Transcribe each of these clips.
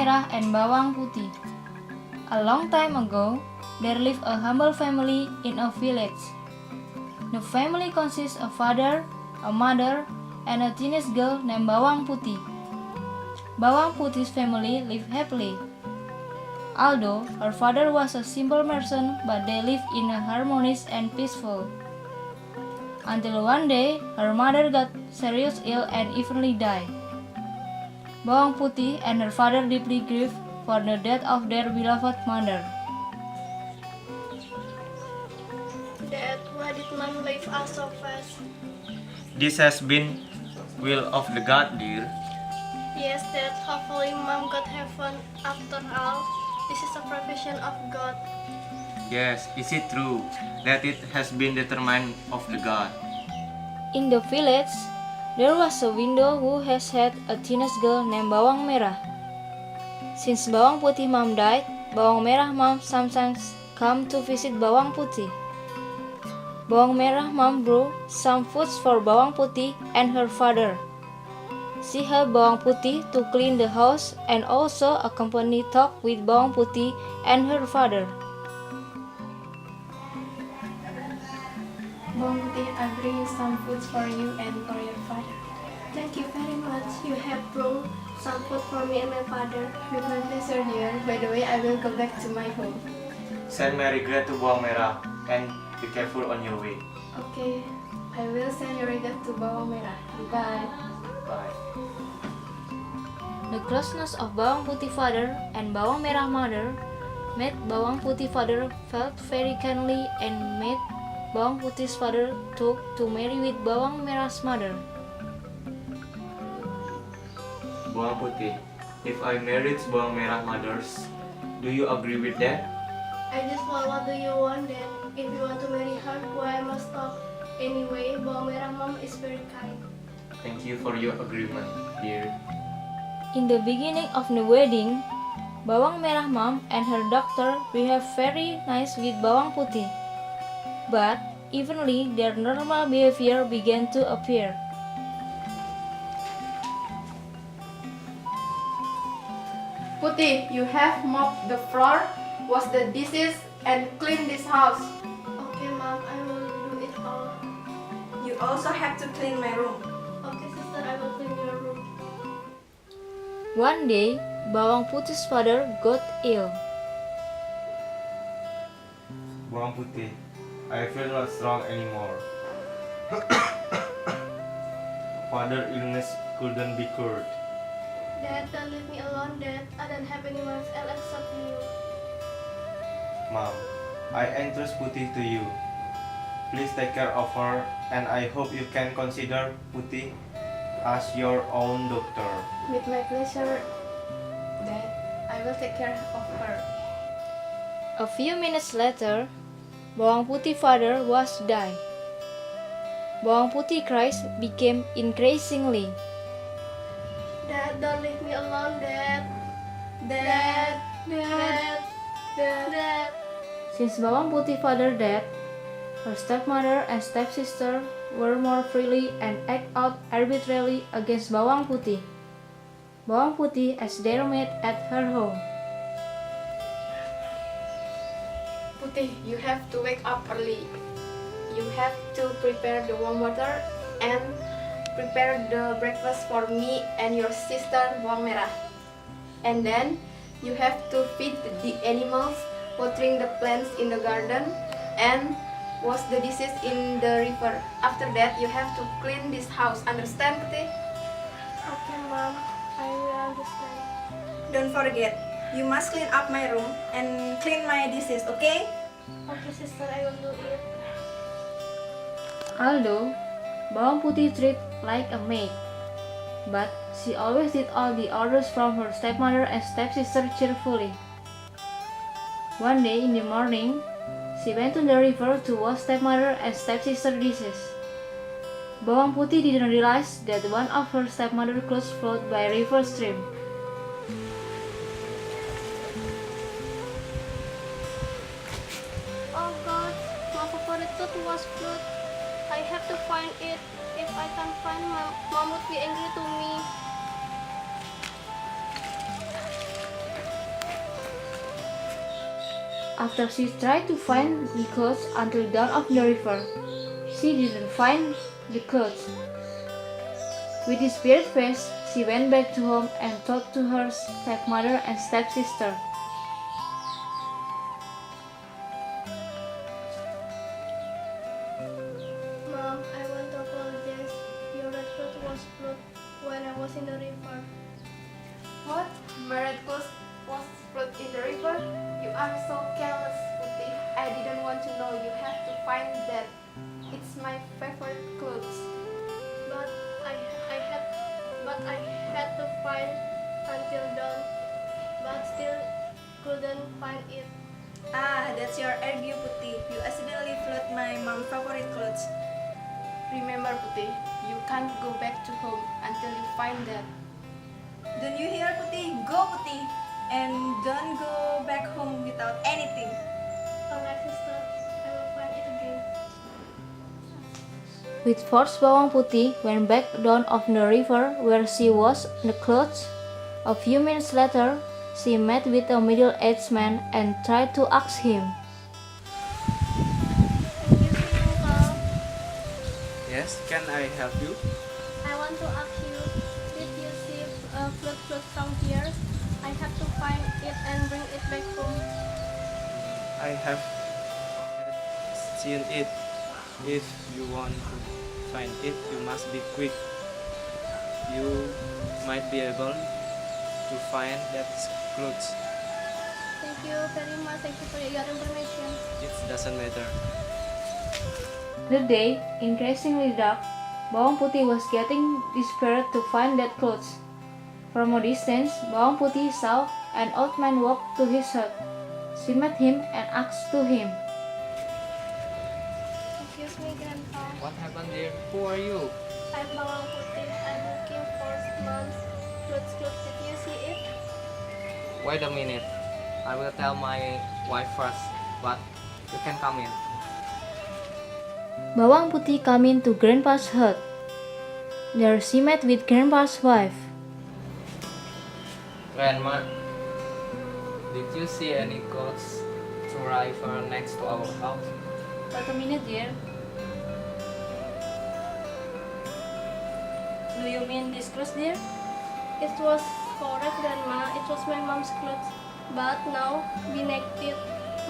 Merah and Bawang Putih. A long time ago, there lived a humble family in a village. The family consists of a father, a mother, and a teenage girl named Bawang Putih. Bawang Putih's family lived happily. Although her father was a simple person, but they lived in a harmonious and peaceful. Until one day, her mother got seriously ill and eventually died. Bawang Putih and her father deeply grieved for the death of their beloved mother. Dad, why did Mom leave us so fast? This has been will of the God, dear. Yes, Dad, hopefully Mom got heaven after all. This is a provision of God. Yes, is it true that it has been determined of the God? In the village, there was a widow who has had a teenage girl named Bawang Merah. Since Bawang Putih mom died, Bawang Merah mom sometimes come to visit Bawang Putih. Bawang Merah mom grew some foods for Bawang Putih and her father. She helped Bawang Putih to clean the house and also accompanied talk with Bawang Putih and her father. Bawang Putih, I'm bringing some foods for you and for your father. Thank you very much. You have brought some food for me and my father. With my pleasure, dear. By the way, I will go back to my home. Send my regret to Bawang Merah and be careful on your way. Okay, I will send your regard to Bawang Merah. Goodbye. Bye. The closeness of Bawang Putih father and Bawang Merah mother made Bawang Putih father felt very kindly and made Bawang Putih's father took to marry with Bawang Merah's mother. Bawang Putih, if I married Bawang Merah mothers, do you agree with that? I just want what do you want then? If you want to marry her, why I must stop? Anyway, Bawang Merah mom is very kind. Thank you for your agreement, dear. In the beginning of the wedding, Bawang Merah mom and her doctor behaved very nice with Bawang Putih. But eventually their normal behavior began to appear. Putih, you have mopped the floor, washed the dishes, and cleaned this house. Okay, mom, I will do it all. You also have to clean my room. Okay, sister, I will clean your room. One day, Bawang Putih's father got ill. Bawang Putih, I feel not strong anymore. Father illness couldn't be cured. Dad, don't leave me alone, Dad. I don't have anyone else except you. Mom, I entrust Putih to you. Please take care of her, and I hope you can consider Putih as your own doctor. With my pleasure, Dad. I will take care of her. A few minutes later, Bawang Putih father was died. Bawang Putih cries became increasingly. Dad, don't leave me alone, Dad. Dad. Dad. Dad. Dad. Since Bawang Putih father died, her stepmother and stepsister were more freely and act out arbitrarily against Bawang Putih. Bawang Putih as their maid at her home. Putih, you have to wake up early. You have to prepare the warm water and prepare the breakfast for me and your sister Bawang Merah. And then you have to feed the animals, watering the plants in the garden, and wash the dishes in the river. After that, you have to clean this house. Understand, Putih? Okay, Mom. I will understand. Don't forget, you must clean up my room and clean my dishes, okay? Okay, sister, I will do it. Although Bawang Putih treated like a maid, but she always did all the orders from her stepmother and stepsister cheerfully. One day in the morning, she went to the river to wash stepmother and stepsister dishes. Bawang Putih didn't realize that one of her stepmother's clothes floated by a river stream. Oh God, my favorite tooth was blood. I have to find it. If I can't find Mom would be angry to me. After she tried to find the clothes until dawn of the river, she didn't find the clothes. With despaired face, she went back to home and told to her stepmother and stepsister. Mom, I want to apologize. Your red cloth was float when I was in the river. What? My red clothes was float in the river? You are so careless, Tuti. I didn't want to know. You have to find that. It's my favorite clothes. But I had to find until dawn, but still couldn't find it. Ah, that's your argue, Putih. You accidentally float my mom's favorite clothes. Remember, Tuti, you can't go back to home until you find that. Don't you hear, Putih? Go, Putih! And don't go back home without anything. Alright, sister, I will find it again. With force, Bawang Putih went back down of the river where she washed the clothes. A few minutes later, she met with a middle-aged man and tried to ask him. Excuse me, uncle. Yes, can I help you? I want to ask you, did you see a float from here? I have to find it and bring it back home. I have seen it. If you want to find it, you must be quick. You might be able to find that clothes. Thank you very much. Thank you for your information. It doesn't matter. The day, increasingly dark, Bawang Putih was getting desperate to find that clothes. From a distance, Bawang Putih saw an old man walk to his hut. She met him and asked to him. Excuse me, Grandpa. What happened there? Who are you? I'm Bawang Putih. I'm looking for mom's clothes. Did you see it? Wait a minute. I will tell my wife first, but you can come in. Bawang Putih came into Grandpa's hut. There she met with Grandpa's wife. Grandma, did you see any clothes to river next to our house? Wait a minute, dear. Do you mean this clothes, dear? It was correct, Grandma. It was my mom's clothes. But now, be naked.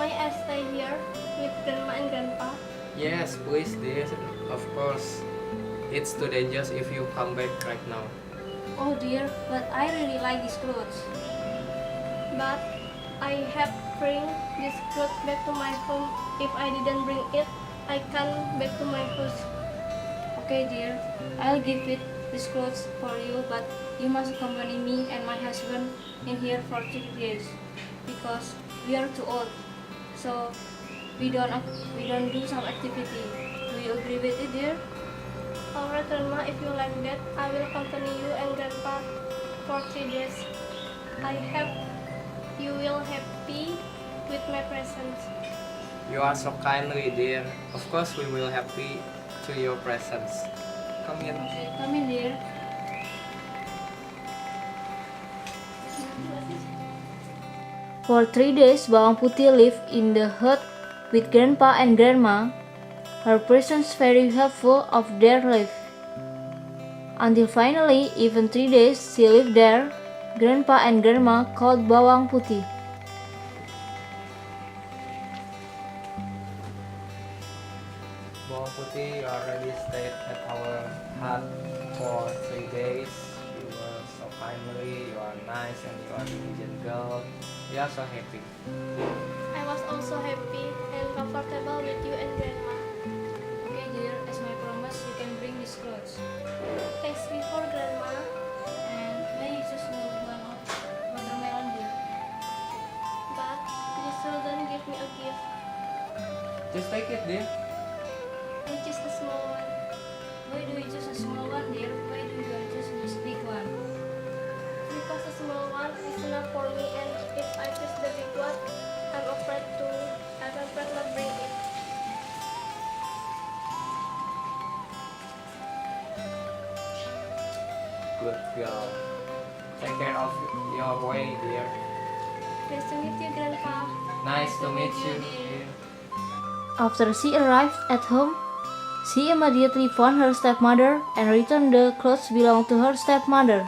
Why I stay here with Grandma and Grandpa? Yes, please, dear. Of course. It's too dangerous if you come back right now. Oh dear, but I really like these clothes. But I have bring this clothes back to my home. If I didn't bring it, I can't back to my house. Okay, dear, I'll give it these clothes for you, but you must accompany me and my husband in here for 3 days because we are too old. So we don't do some activity. Do you agree with it, dear? Alright, Grandma, if you like that, I will accompany you and Grandpa for 3 days. I hope you will happy with my presents. You are so kindly, dear. Of course, we will happy to your presence. Come in. Okay, come in, dear. For 3 days, Bawang Putih lived in the hut with Grandpa and Grandma. Her presence very helpful of their life. Until finally, even 3 days she lived there, Grandpa and Grandma called Bawang Putih. Bawang Putih, you already stayed at our hut for 3 days. You were so kindly, you are nice, and you are a diligent girl. We are so happy. I was also happy and comfortable with you and Grandma. Okay, dear, as my promise, you can bring these clothes. Thanks before, Grandma. And may you just one of watermelon, dear. But please don't give me a gift. Just take it, dear. I just a small one. Why do you choose a small one, dear? Why do you choose this big one? Because the small one is enough for me, and if I choose the big one, I'm afraid not bring it. Good girl. Take care of your way, dear. Nice to meet you, Grandpa. Nice to meet you. After she arrived at home, she immediately found her stepmother and returned the clothes belonging to her stepmother.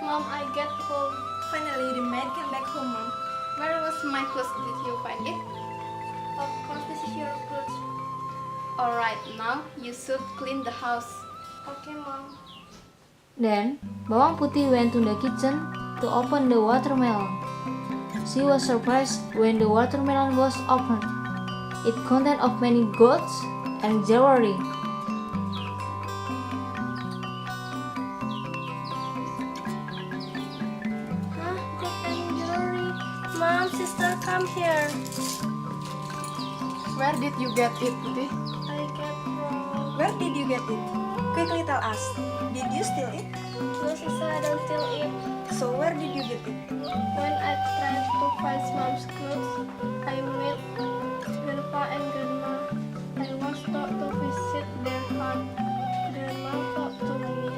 Mom, I get home. Finally, the maid came back home, Mom. Where was my clothes? Did you find it? Of course, this is your clothes. Alright, now you should clean the house. Okay, Mom. Then, Bawang Putih went to the kitchen to open the watermelon. She was surprised when the watermelon was opened. It contained of many goods and jewelry. Huh? Gold and jewelry. Mom, sister, come here. Where did you get it, Putih? I get from... Where did you get it? Quickly tell us. Did you steal it? No, sister, I don't steal it. So where did you get it? When I tried to find Mom's clothes, I met Grandpa and Grandma. I was taught to visit their hut. Grandma talked to me.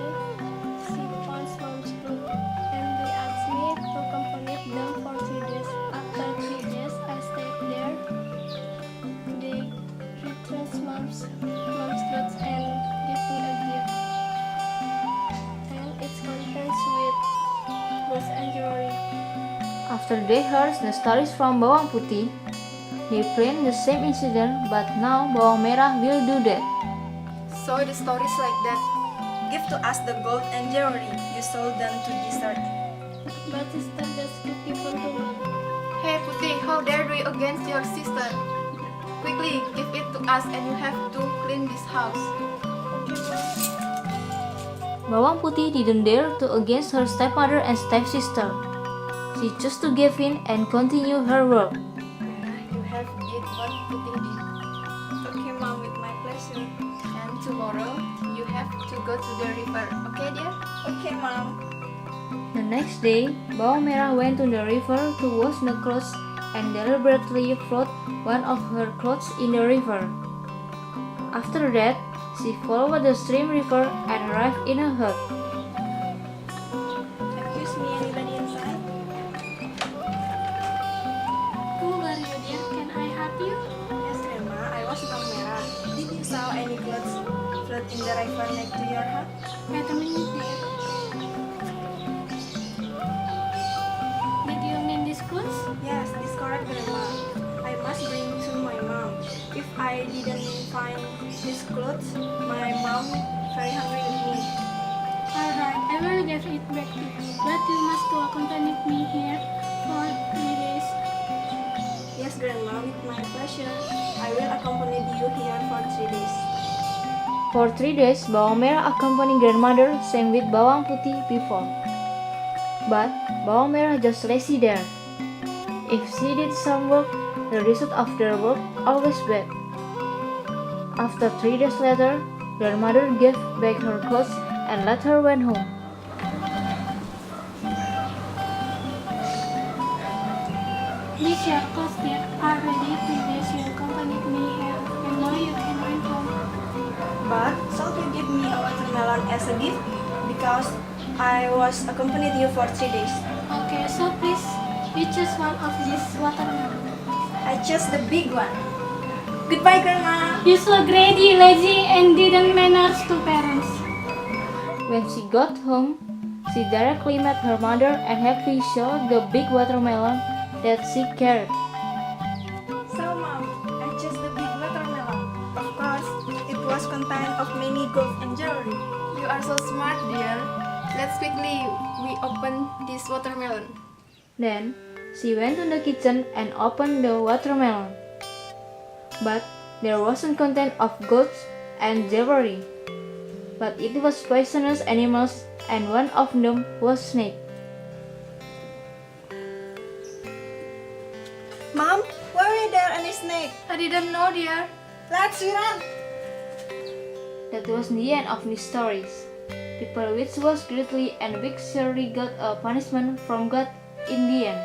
She found Mom's clothes, and they asked me to accompany them for 3 days. After 3 days, I stayed there. They returned Mom's clothes and gave me a gift. And its contents with goods and jewelry. After they heard the stories from Bawang Putih, they planned the same incident, but now Bawang Merah will do that. So the story's like that. Give to us the gold and jewelry you sold them to desert. But sister, that's given to Mom. Hey Putih, how dare you against your sister? Quickly, give it to us and you have to clean this house. Bawang Putih didn't dare to against her stepmother and stepsister. She chose to give in and continue her work. You have did what Putih did. Okay, Mom, with my pleasure. And tomorrow, you have to go to the river. Okay, dear? Okay, Mom. The next day, Bawang Merah went to the river to wash the clothes and deliberately floated one of her clothes in the river. After that, she followed the stream river and arrived in a hut. Excuse me, anybody inside? Who are you, dear? Can I help you? Yes, Grandma, I was Bawang Merah. Did you saw any clothes float in the river next to your hut? Wait a minute, dear. Did you mean these clothes? Yes, this correct, Grandma. I must bring to my mom. If I didn't find these clothes, my mom very hungry with me. Alright, I will give it back to you. But you must to accompany me here for 3 days. Yes, Grandma, with my pleasure. I will accompany you here for 3 days. For 3 days, Bawang Merah accompanied grandmother same with Bawang Putih before. But Bawang Merah just lazy there. If she did some work, the result of their work always bad. After 3 days later, grandmother gave back her clothes and let her went home. These your clothes, dear. Already 3 days you accompanied me here, and now you can went home. But should you give me a watermelon as a gift? Because I was accompanied you for 3 days. Okay, so please, you choose one of these watermelon. I chose the big one. Goodbye, Grandma. You so greedy, lazy, and didn't manners to parents. When she got home, she directly met her mother and happily showed the big watermelon that she carried. So, Mom, I chose the big watermelon. Of course, it was contained of many gold and jewelry. You are so smart, dear. Let's quickly we open this watermelon. Then, she went to the kitchen and opened the watermelon. But there wasn't content of goods and jewelry. But it was poisonous animals and one of them was snake. Mom, why were there any snake? I didn't know, dear. Let's run. That was the end of these stories. People which was greatly and big surely got a punishment from God in the end.